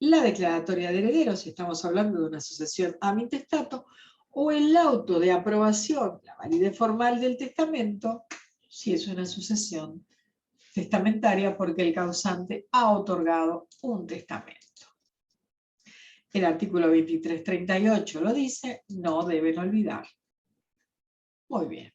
la declaratoria de herederos, si estamos hablando de una sucesión amintestato, o el auto de aprobación, la validez formal del testamento, si es una sucesión testamentaria porque el causante ha otorgado un testamento. El artículo 2338 lo dice, no deben olvidar. Muy bien.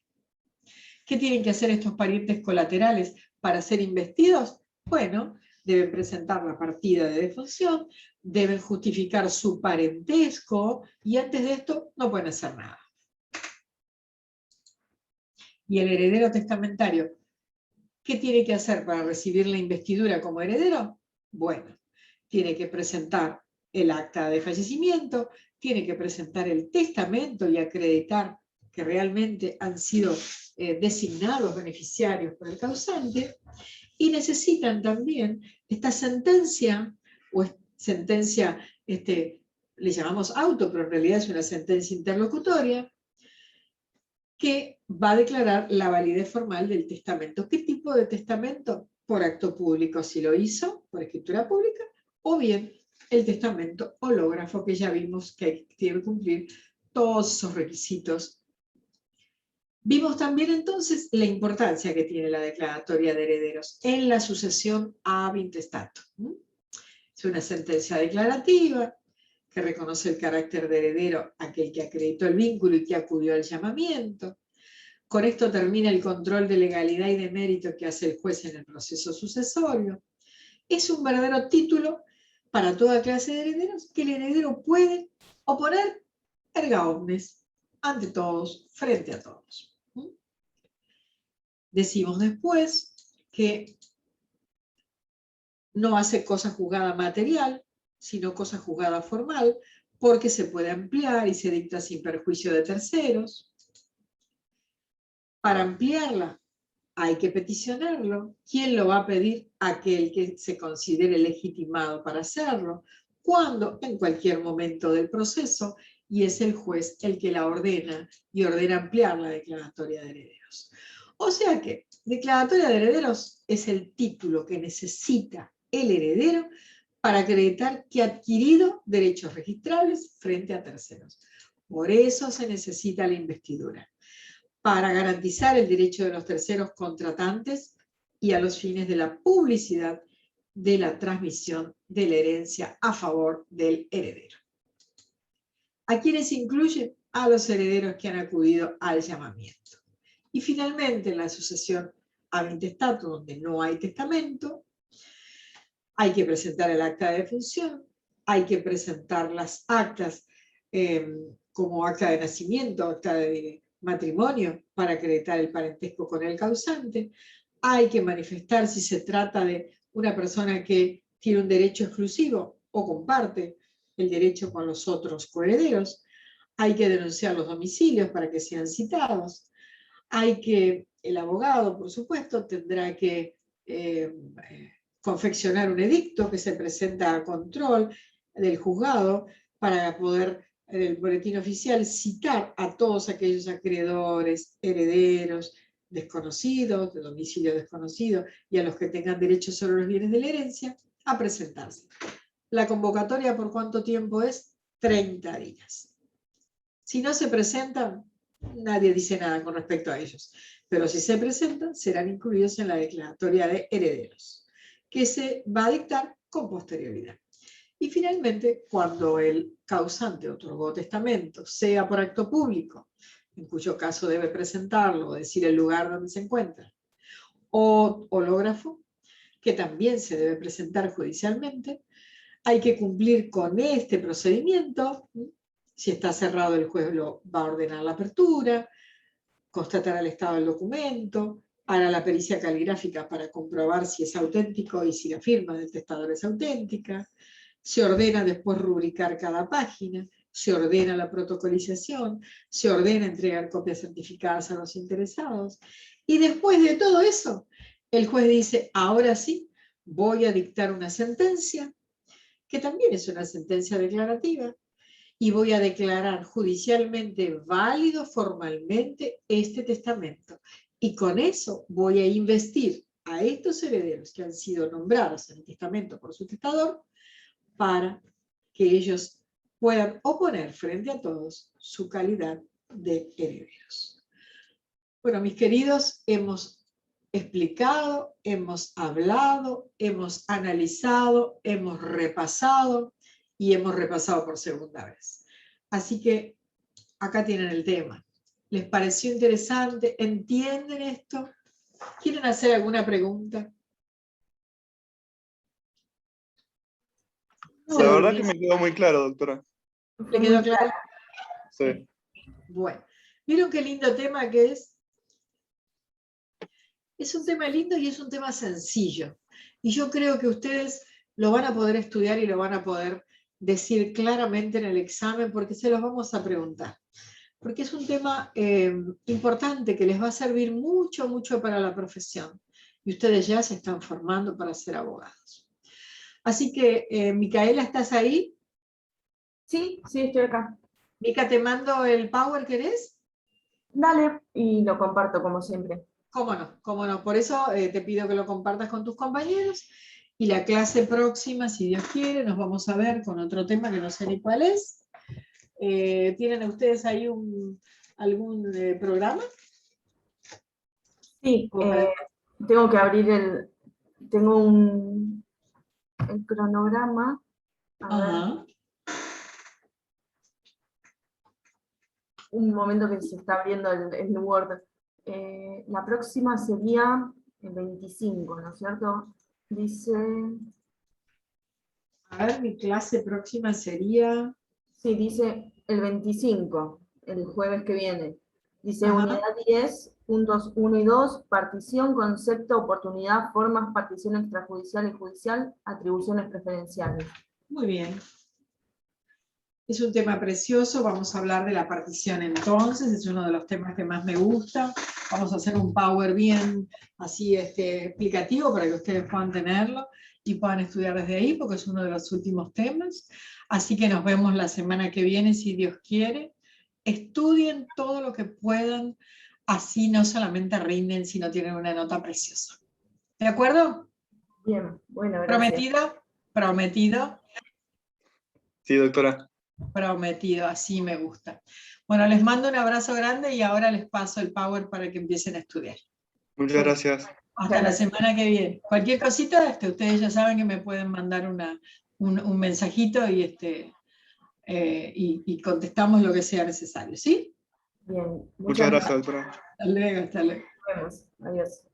¿Qué tienen que hacer estos parientes colaterales para ser investidos? Bueno, deben presentar la partida de defunción, deben justificar su parentesco y antes de esto no pueden hacer nada. Y el heredero testamentario, ¿qué tiene que hacer para recibir la investidura como heredero? Bueno, tiene que presentar el acta de fallecimiento, tiene que presentar el testamento y acreditar que realmente han sido designados beneficiarios por el causante, y necesitan también esta sentencia, o sentencia, le llamamos auto, pero en realidad es una sentencia interlocutoria, que va a declarar la validez formal del testamento. ¿Qué tipo de testamento? Por acto público, si lo hizo, por escritura pública, o bien el testamento hológrafo, que ya vimos que tiene que cumplir todos esos requisitos. Vimos también entonces la importancia que tiene la declaratoria de herederos en la sucesión ab intestato. Es una sentencia declarativa que reconoce el carácter de heredero aquel que acreditó el vínculo y que acudió al llamamiento. Con esto termina el control de legalidad y de mérito que hace el juez en el proceso sucesorio. Es un verdadero título para toda clase de herederos que el heredero puede oponer erga omnes, ante todos, frente a todos. Decimos después que no hace cosa juzgada material, sino cosa juzgada formal, porque se puede ampliar y se dicta sin perjuicio de terceros. Para ampliarla hay que peticionarlo. ¿Quién lo va a pedir? Aquel que se considere legitimado para hacerlo. ¿Cuándo? En cualquier momento del proceso, y es el juez el que la ordena y ordena ampliar la declaratoria de herederos. O sea que declaratoria de herederos es el título que necesita el heredero para acreditar que ha adquirido derechos registrables frente a terceros. Por eso se necesita la investidura, para garantizar el derecho de los terceros contratantes y a los fines de la publicidad de la transmisión de la herencia a favor del heredero. ¿A quiénes incluye? A los herederos que han acudido al llamamiento. Y finalmente, en la sucesión ab intestato, donde no hay testamento, hay que presentar el acta de defunción, hay que presentar las actas como acta de nacimiento, acta de matrimonio, para acreditar el parentesco con el causante, hay que manifestar si se trata de una persona que tiene un derecho exclusivo o comparte el derecho con los otros coherederos, hay que denunciar los domicilios para que sean citados, el abogado, por supuesto, tendrá que confeccionar un edicto que se presenta a control del juzgado para poder, en el boletín oficial, citar a todos aquellos acreedores, herederos, desconocidos, de domicilio desconocido, y a los que tengan derecho sobre los bienes de la herencia, a presentarse. La convocatoria, ¿por cuánto tiempo es? 30 días. Si no se presentan, nadie dice nada con respecto a ellos. Pero si se presentan, serán incluidos en la declaratoria de herederos, que se va a dictar con posterioridad. Y finalmente, cuando el causante otorgó testamento, sea por acto público, en cuyo caso debe presentarlo o decir el lugar donde se encuentra, o hológrafo, que también se debe presentar judicialmente, hay que cumplir con este procedimiento. Si está cerrado, el juez va a ordenar la apertura, constatará el estado del documento, hará la pericia caligráfica para comprobar si es auténtico y si la firma del testador es auténtica, se ordena después rubricar cada página, se ordena la protocolización, se ordena entregar copias certificadas a los interesados, y después de todo eso, el juez dice, ahora sí, voy a dictar una sentencia, que también es una sentencia declarativa, y voy a declarar judicialmente válido formalmente este testamento. Y con eso voy a investir a estos herederos que han sido nombrados en el testamento por su testador para que ellos puedan oponer frente a todos su calidad de herederos. Bueno, mis queridos, hemos explicado, hemos hablado, hemos analizado, hemos repasado, y hemos repasado por segunda vez. Así que acá tienen el tema. ¿Les pareció interesante? ¿Entienden esto? ¿Quieren hacer alguna pregunta? La verdad que me quedó muy claro, doctora. ¿Le quedó claro? Sí. Bueno, ¿vieron qué lindo tema que es? Es un tema lindo y es un tema sencillo. Y yo creo que ustedes lo van a poder estudiar y lo van a poder decir claramente en el examen, porque se los vamos a preguntar. Porque es un tema importante que les va a servir mucho, mucho para la profesión. Y ustedes ya se están formando para ser abogados. Así que, Micaela, ¿estás ahí? Sí, sí, estoy acá. Mica, ¿te mando el Power, querés? Dale, y lo comparto como siempre. Cómo no, cómo no. Por eso te pido que lo compartas con tus compañeros. Y la clase próxima, si Dios quiere, nos vamos a ver con otro tema que no sé ni cuál es. ¿Tienen ustedes ahí algún programa? Sí, Como para- tengo que abrir tengo el cronograma. A ver, Ajá. un momento que se está abriendo el Word. La próxima sería el 25, ¿no es cierto? Dice, A ver, mi clase próxima sería... sí, dice el 25, el jueves que viene. Dice Ajá. unidad 10, puntos 1 y 2, partición, concepto, oportunidad, formas, partición extrajudicial y judicial, atribuciones preferenciales. Muy bien. Es un tema precioso, vamos a hablar de la partición entonces, es uno de los temas que más me gusta. Vamos a hacer un power bien así explicativo para que ustedes puedan tenerlo y puedan estudiar desde ahí, porque es uno de los últimos temas. Así que nos vemos la semana que viene, si Dios quiere. Estudien todo lo que puedan, así no solamente rinden, sino tienen una nota preciosa. ¿De acuerdo? Bien, bueno, gracias. ¿Prometido? Prometido. Sí, doctora. Prometido, así me gusta. Bueno, les mando un abrazo grande y ahora les paso el Power para que empiecen a estudiar. Muchas gracias. Hasta la semana que viene. Cualquier cosita, ustedes ya saben que me pueden mandar un mensajito y contestamos lo que sea necesario, ¿sí? Bien, Muchas muchas gracias, gracias. doctora. Hasta luego, hasta luego. Nos vemos. Adiós.